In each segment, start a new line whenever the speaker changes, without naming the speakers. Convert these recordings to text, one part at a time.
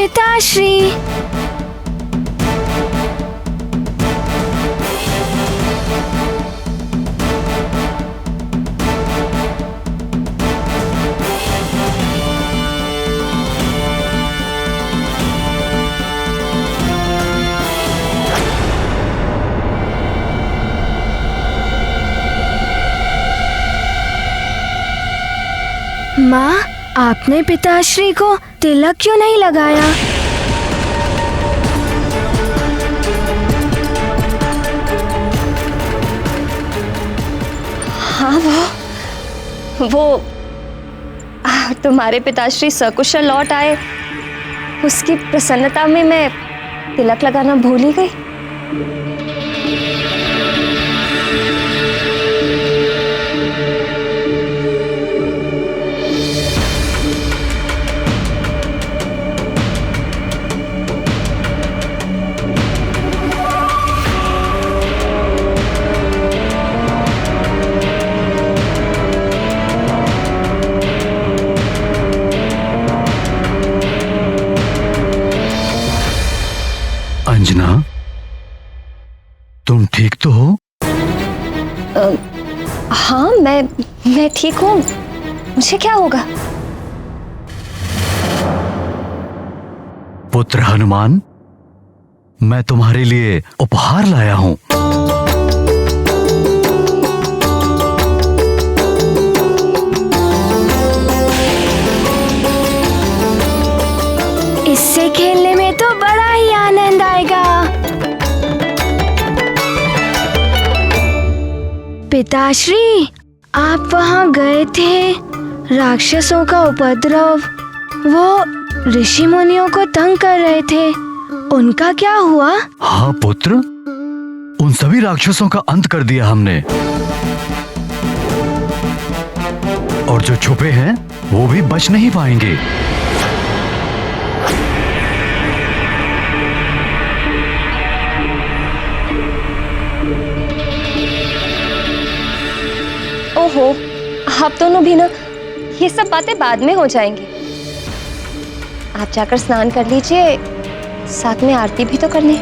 पिताश्री। माँ, आपने पिताश्री को तिलक क्यों नहीं लगाया?
हाँ, वो तुम्हारे पिताश्री सकुशल लौट आए, उसकी प्रसन्नता में मैं तिलक लगाना भूल ही गई।
अंजना, तुम ठीक तो हो?
हाँ, मैं ठीक हूँ। मुझे क्या होगा?
पुत्र हनुमान, मैं तुम्हारे लिए उपहार लाया हूँ।
इससे खेलने में तो बड़ा ही आनंद आएगा। पिताश्री, आप वहाँ गए थे, राक्षसों का उपद्रव, वो ऋषि मुनियों को तंग कर रहे थे, उनका क्या हुआ?
हाँ पुत्र, उन सभी राक्षसों का अंत कर दिया हमने, और जो छुपे हैं वो भी बच नहीं पाएंगे।
ओहो, आप दोनों भी ना, ये सब बातें बाद में हो जाएंगी। आप जाकर स्नान कर लीजिए, साथ में आरती भी तो करनी।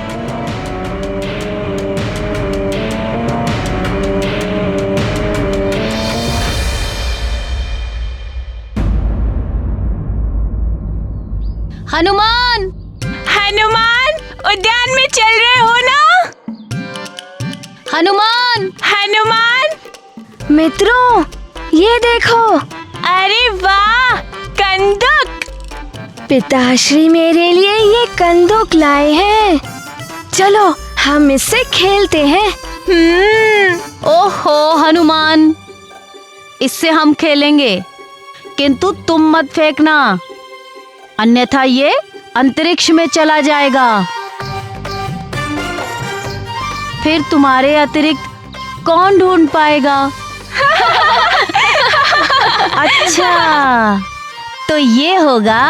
हनुमान, हनुमान, उद्यान में चल रहे हो ना? हनुमान, हनुमान।
मित्रों, ये देखो।
अरे वाह, कंदुक।
पिताश्री मेरे लिए ये कंदुक लाए हैं। चलो हम इससे खेलते हैं।
ओहो हनुमान, इससे हम खेलेंगे, किंतु तुम मत फेंकना, अन्यथा ये अंतरिक्ष में चला जाएगा। फिर तुम्हारे अतिरिक्त कौन ढूंढ पाएगा? अच्छा, तो ये होगा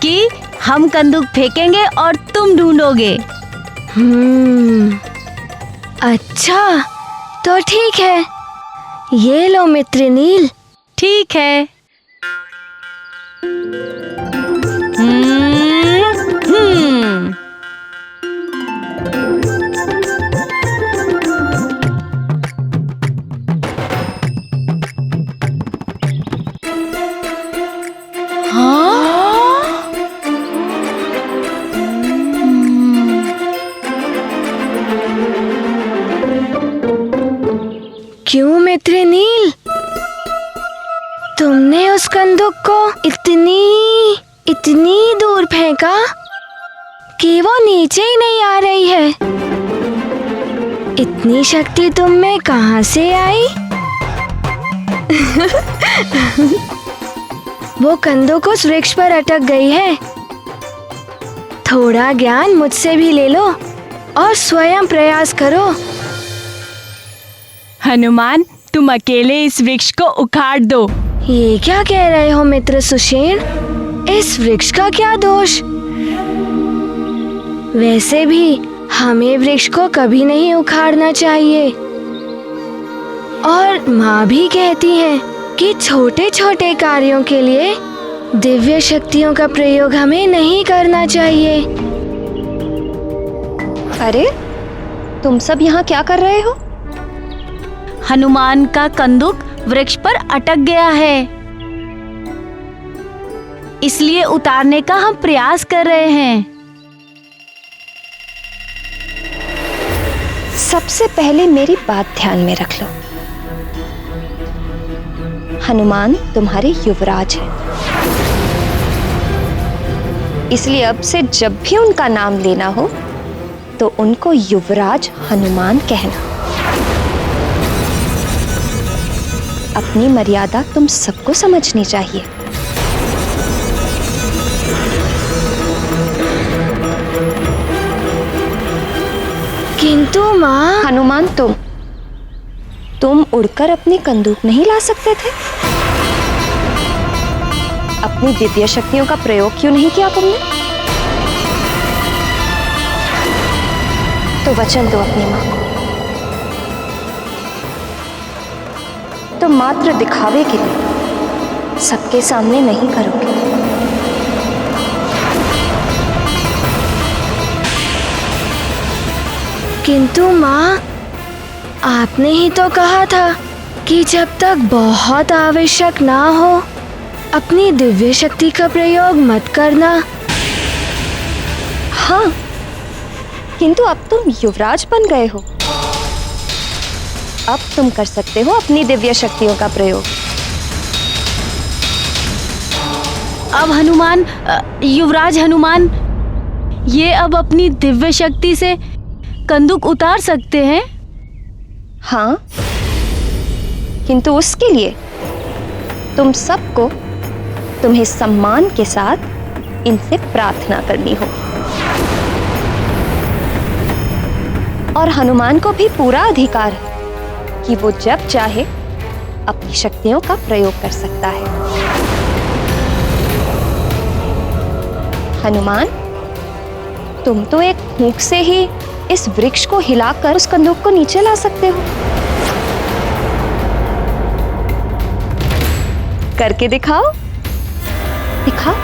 कि हम कंदूक फेंकेंगे और तुम ढूंढोगे।
अच्छा, तो ठीक है, ये लो मित्र नील।
ठीक है।
क्यों मित्र नील, तुमने उस कंदुक को इतनी दूर फेंका कि वो नीचे ही नहीं आ रही है। इतनी शक्ति तुम में कहां से आई? वो कंदुक उस वृक्ष पर अटक गई है। थोड़ा ज्ञान मुझसे भी ले लो और स्वयं प्रयास करो।
हनुमान, तुम अकेले इस वृक्ष को उखाड़ दो।
ये क्या कह रहे हो मित्र सुषेण? इस वृक्ष का क्या दोष? वैसे भी हमें वृक्ष को कभी नहीं उखाड़ना चाहिए। और माँ भी कहती हैं कि छोटे छोटे कार्यों के लिए दिव्य शक्तियों का प्रयोग हमें नहीं करना चाहिए।
अरे तुम सब यहाँ क्या कर रहे हो?
हनुमान का कंदुक वृक्ष पर अटक गया है, इसलिए उतारने का हम प्रयास कर रहे हैं।
सबसे पहले मेरी बात ध्यान में रख लो। हनुमान तुम्हारे युवराज हैं, इसलिए अब से जब भी उनका नाम लेना हो तो उनको युवराज हनुमान कहना। अपनी मर्यादा तुम सबको समझनी चाहिए।
किंतु माँ,
हनुमान तुम उड़कर अपनी कंदूक नहीं ला सकते थे? अपनी दिव्य शक्तियों का प्रयोग क्यों नहीं किया तुमने? तो वचन दो अपनी मां को। तो मात्र दिखावे के लिए सबके सामने नहीं करोगे।
किंतु माँ, आपने ही तो कहा था कि जब तक बहुत आवश्यक ना हो अपनी दिव्य शक्ति का प्रयोग मत करना।
हाँ, किंतु अब तुम युवराज बन गए हो, अब तुम कर सकते हो अपनी दिव्य शक्तियों का प्रयोग।
अब हनुमान, युवराज हनुमान, ये अब अपनी दिव्य शक्ति से कंदुक उतार सकते हैं?
हाँ, किंतु उसके लिए तुम सबको तुम्हें सम्मान के साथ इनसे प्रार्थना करनी हो। और हनुमान को भी पूरा अधिकार है कि वो जब चाहे अपनी शक्तियों का प्रयोग कर सकता है। हनुमान, तुम तो एक फूंक से ही इस वृक्ष को हिलाकर उस कंदूक को नीचे ला सकते हो। करके दिखाओ, दिखाओ।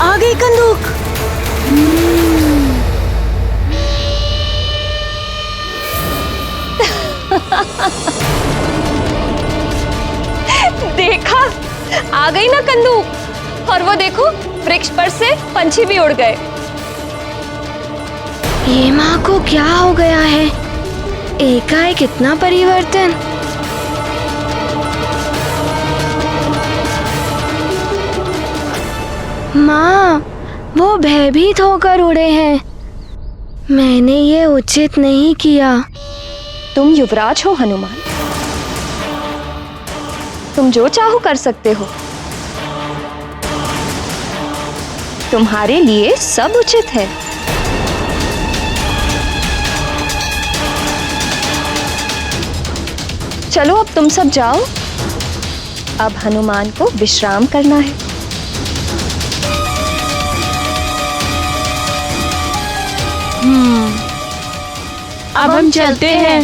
आ गई कंदूक।
देखा, आ गई ना कंदूक। और वो देखो, वृक्ष पर से पंछी भी उड़ गए।
ये माँ को क्या हो गया है? एकाएक इतना परिवर्तन। माँ, वो भयभीत होकर उड़े हैं। मैंने ये उचित नहीं किया।
तुम युवराज हो हनुमान, तुम जो चाहो कर सकते हो। तुम्हारे लिए सब उचित है। चलो अब तुम सब जाओ, अब हनुमान को विश्राम करना है।
अब हम चलते हैं।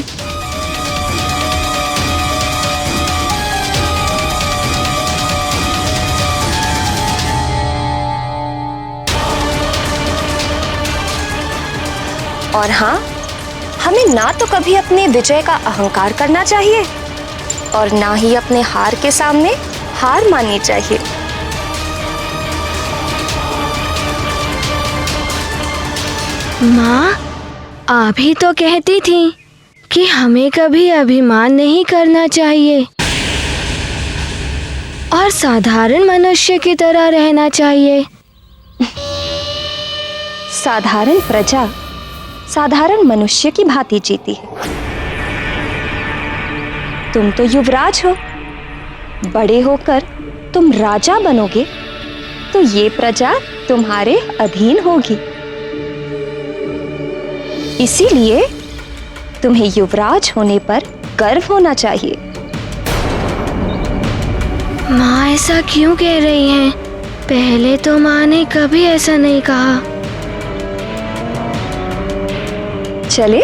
और हाँ, हमें ना तो कभी अपने विजय का अहंकार करना चाहिए और ना ही अपने हार के सामने हार माननी चाहिए।
माँ, आप ही तो कहती थी कि हमें कभी अभिमान नहीं करना चाहिए और साधारण मनुष्य की तरह रहना चाहिए।
साधारण प्रजा साधारण मनुष्य की भांति जीती है। तुम तो युवराज हो, बड़े होकर तुम राजा बनोगे तो ये प्रजा तुम्हारे अधीन होगी। इसीलिए तुम्हें युवराज होने पर गर्व होना चाहिए।
माँ ऐसा क्यों कह रही हैं? पहले तो माँ ने कभी ऐसा नहीं कहा।
चले?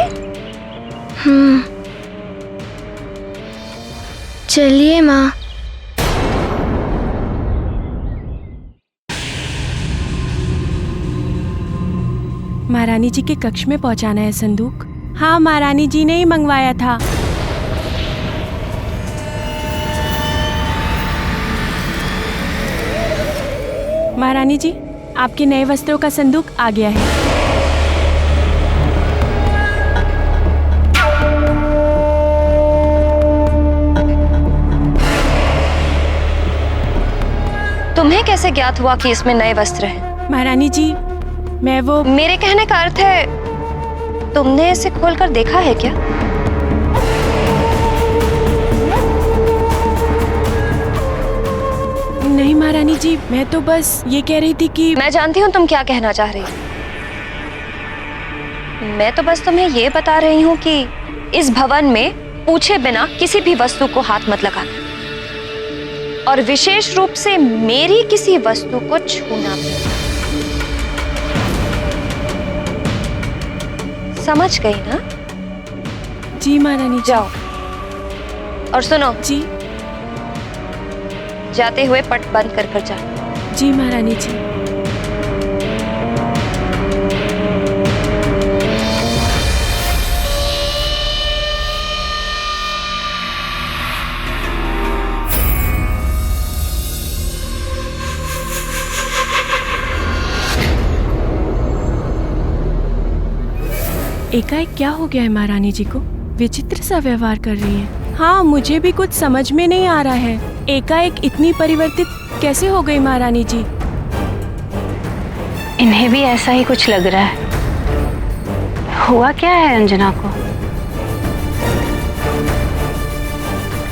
चलिए माँ।
महारानी जी के कक्ष में पहुंचाना है संदूक। हाँ, महारानी जी ने ही मंगवाया था। महारानी जी, आपके नए वस्त्रों का संदूक आ गया है।
तुम्हें कैसे ज्ञात हुआ कि इसमें नए वस्त्र हैं?
महारानी जी, मैं वो
मेरे कहने का अर्थ है तुमने इसे खोलकर देखा है क्या?
नहीं महारानी जी, मैं तो बस ये कह रही थी कि
मैं जानती हूँ तुम क्या कहना चाह रही हो। मैं तो बस तुम्हें ये बता रही हूँ कि इस भवन में पूछे बिना किसी भी वस्तु को हाथ मत लगाना, और विशेष रूप से मेरी किसी वस्तु को छूना भी। समझ गई ना?
जी महारानी जी।
जाओ और सुनो
जी।
जाते हुए पट बंद कर जा।
जी महारानी जी। एकाएक क्या हो गया है महारानी जी को? विचित्र सा व्यवहार कर रही है। हाँ, मुझे भी कुछ समझ में नहीं आ रहा है। एकाएक इतनी परिवर्तित कैसे हो गई महारानी जी?
इन्हें भी ऐसा ही कुछ लग रहा है। हुआ क्या है अंजना को?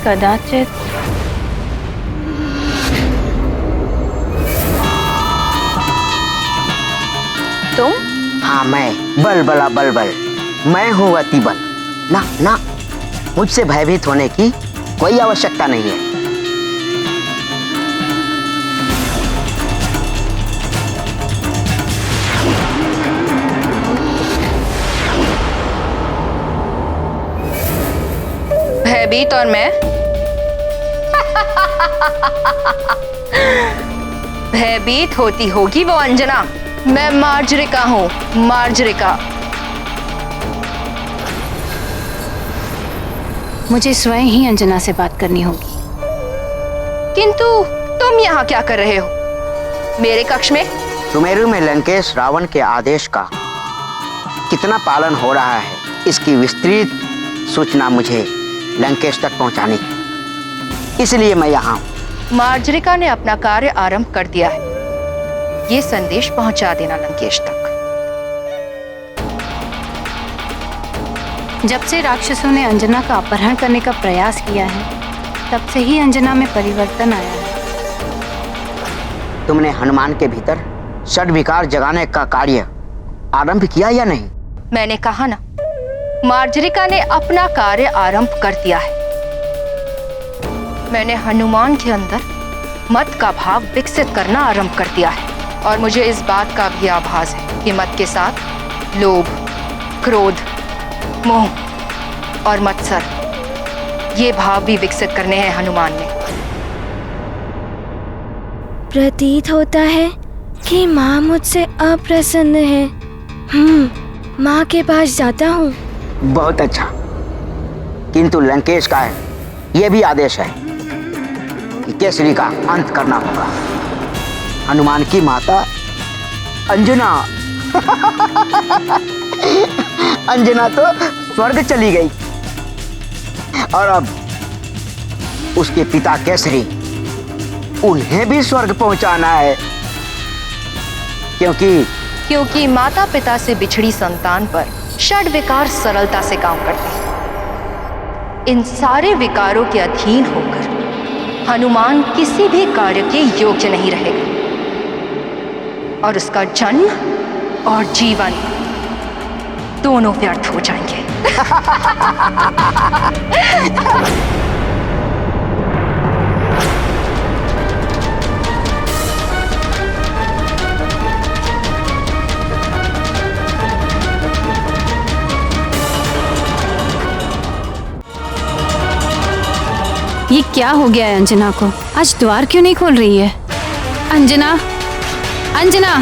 कदाचित
तुम?
हाँ, मैं बलबला बलबल, मैं हूँ अतिबल। ना ना, मुझसे भयभीत होने की कोई आवश्यकता नहीं है।
भयभीत और मैं भयभीत होती होगी वो अंजना। मैं मार्जरिका हूँ, मार्जरिका।
मुझे स्वयं ही अंजना से बात करनी होगी।
किंतु तुम यहाँ क्या कर रहे हो मेरे कक्ष में?
सुमेरु में लंकेश रावण के आदेश का कितना पालन हो रहा है, इसकी विस्तृत सूचना मुझे लंकेश तक पहुंचानी है, इसलिए मैं यहाँ हूँ।
मार्जरिका ने अपना कार्य आरंभ कर दिया है, ये संदेश पहुंचा देना लंकेश तक।
जब से राक्षसों ने अंजना का अपहरण करने का प्रयास किया है, तब से ही अंजना में परिवर्तन आया है।
तुमने हनुमान के भीतर षड्विकार जगाने का कार्य आरंभ किया या नहीं?
मैंने कहा ना, मार्जरिका ने अपना कार्य आरंभ कर दिया है। मैंने हनुमान के अंदर मत का भाव विकसित करना आरंभ कर दिया है, और मुझे इस बात का भी आभास है कि मत के साथ लोभ, क्रोध, मोह और मत्सर, ये भाव भी विकसित करने हैं हनुमान ने।
प्रतीत होता है कि माँ मुझसे अप्रसन्न है। माँ के पास जाता हूँ।
बहुत अच्छा, किंतु लंकेश का यह भी आदेश है कि केसरी का अंत करना होगा। हनुमान की माता अंजना अंजना तो स्वर्ग चली गई और अब उसके पिता केसरी, उन्हें भी स्वर्ग पहुंचाना है, क्योंकि
माता पिता से बिछड़ी संतान पर षड विकार सरलता से काम करते हैं। इन सारे विकारों के अधीन होकर हनुमान किसी भी कार्य के योग्य नहीं रहेगा और उसका जन्म और जीवन दोनों व्यर्थ हो जाएंगे।
ये क्या हो गया है अंजना को? आज द्वार क्यों नहीं खोल रही है? अंजना, अंजना!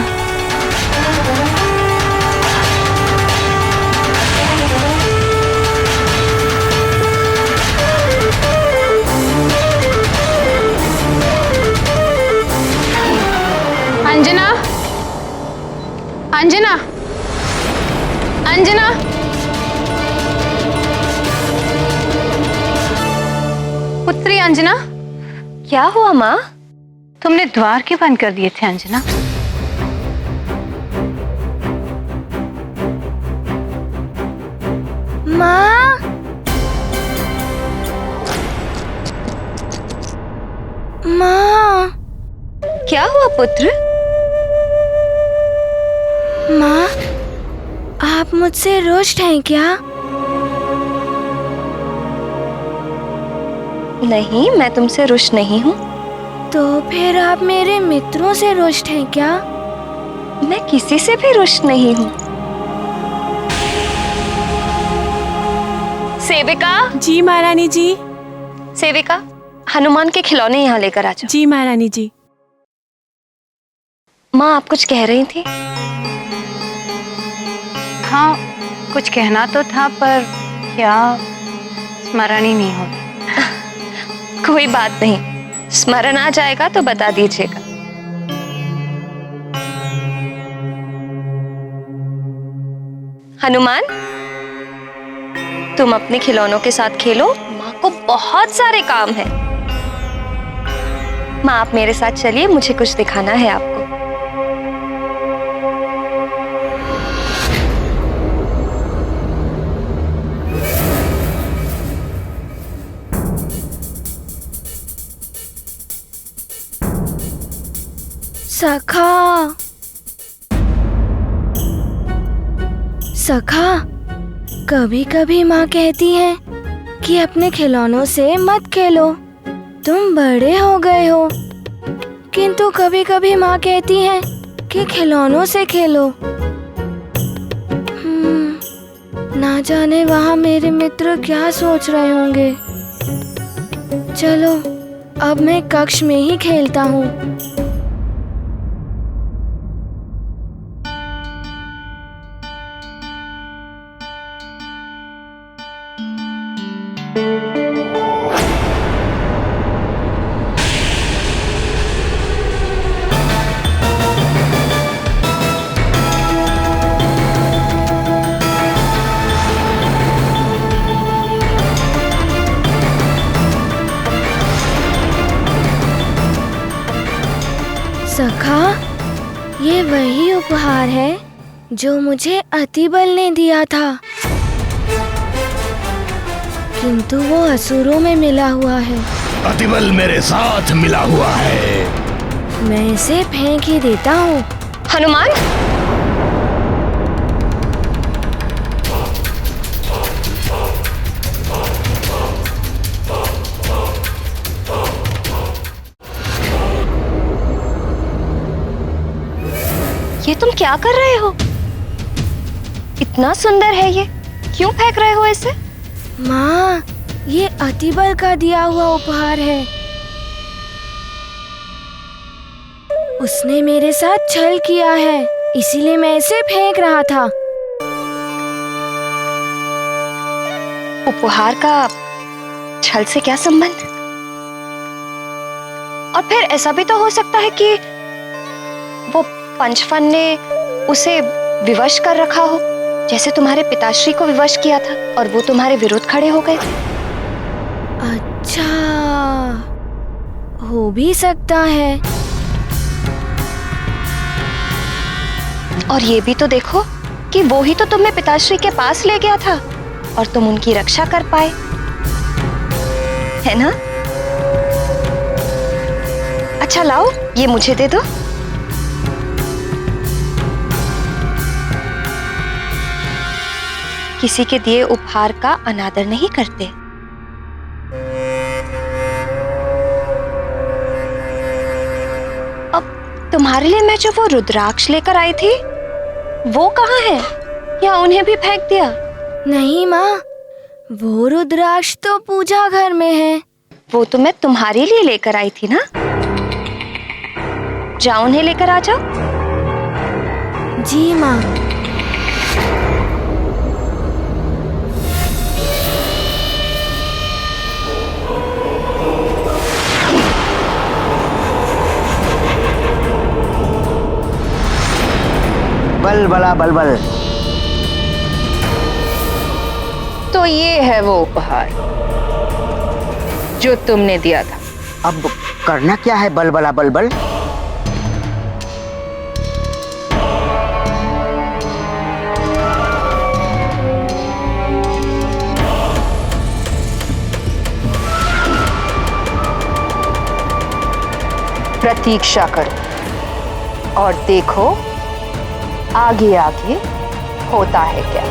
अंजना, अंजना, अंजना! पुत्री अंजना,
क्या हुआ माँ?
तुमने द्वार क्यों बंद कर दिए थे अंजना?
माँ, माँ,
क्या हुआ पुत्र?
माँ, आप मुझसे रुष्ट हैं क्या?
नहीं, मैं तुमसे रुष्ट नहीं हूँ।
तो फिर आप मेरे मित्रों से रुष्ट हैं क्या?
मैं किसी से भी रुष्ट नहीं हूँ। सेविका!
जी महारानी जी।
सेविका, हनुमान के खिलौने यहाँ लेकर आ जाओ।
जी महारानी जी।
माँ, आप कुछ कह रही थी?
हाँ, कुछ कहना तो था पर क्या स्मरण ही नहीं होता।
कोई बात नहीं, स्मरण आ जाएगा तो बता दीजिएगा। हनुमान, तुम अपने खिलौनों के साथ खेलो, माँ को बहुत सारे काम हैं। माँ, आप मेरे साथ चलिए, मुझे कुछ दिखाना है आपको।
सखा, सखा, कभी कभी माँ कहती है कि अपने खिलौनों से मत खेलो, तुम बड़े हो गए हो। किंतु कभी कभी माँ कहती है कि खिलौनों से खेलो। ना जाने वहाँ मेरे मित्र क्या सोच रहे होंगे। चलो, अब मैं कक्ष में ही खेलता हूँ। सखा, ये वही उपहार है जो मुझे अतिबल ने दिया था, किंतु वो असुरों में मिला हुआ है।
अतिबल मेरे साथ मिला हुआ है।
मैं इसे फेंक ही देता हूँ।
हनुमान, ये तुम क्या कर रहे हो? इतना सुंदर है ये, क्यों फेंक रहे हो इसे?
माँ, ये अतिबल का दिया हुआ उपहार है। उसने मेरे साथ छल किया है, इसीलिए मैं इसे फेंक रहा था।
उपहार का छल से क्या संबंध? और फिर ऐसा भी तो हो सकता है कि वो पंचफन ने उसे विवश कर रखा हो। जैसे तुम्हारे पिताश्री को विवश किया था और वो तुम्हारे विरुद्ध खड़े हो गए थे।
अच्छा, हो भी सकता है।
और ये भी तो देखो कि वो ही तो तुम्हें पिताश्री के पास ले गया था और तुम उनकी रक्षा कर पाए, है ना? अच्छा लाओ, ये मुझे दे दो। किसी के दिए उपहार का अनादर नहीं करते। अब तुम्हारे लिए मैं जो वो रुद्राक्ष लेकर आई थी, वो कहाँ है? या उन्हें भी फेंक दिया?
नहीं माँ, वो रुद्राक्ष तो पूजा घर में है।
वो तो मैं तुम्हारे लिए लेकर आई थी ना। जाओ उन्हें लेकर आ जाओ।
जी माँ।
बलबला बलबल।
तो ये है वो उपहार जो तुमने दिया था।
अब करना क्या है बलबला बलबल?
प्रतीक्षा करो और देखो आगे आगे होता है क्या।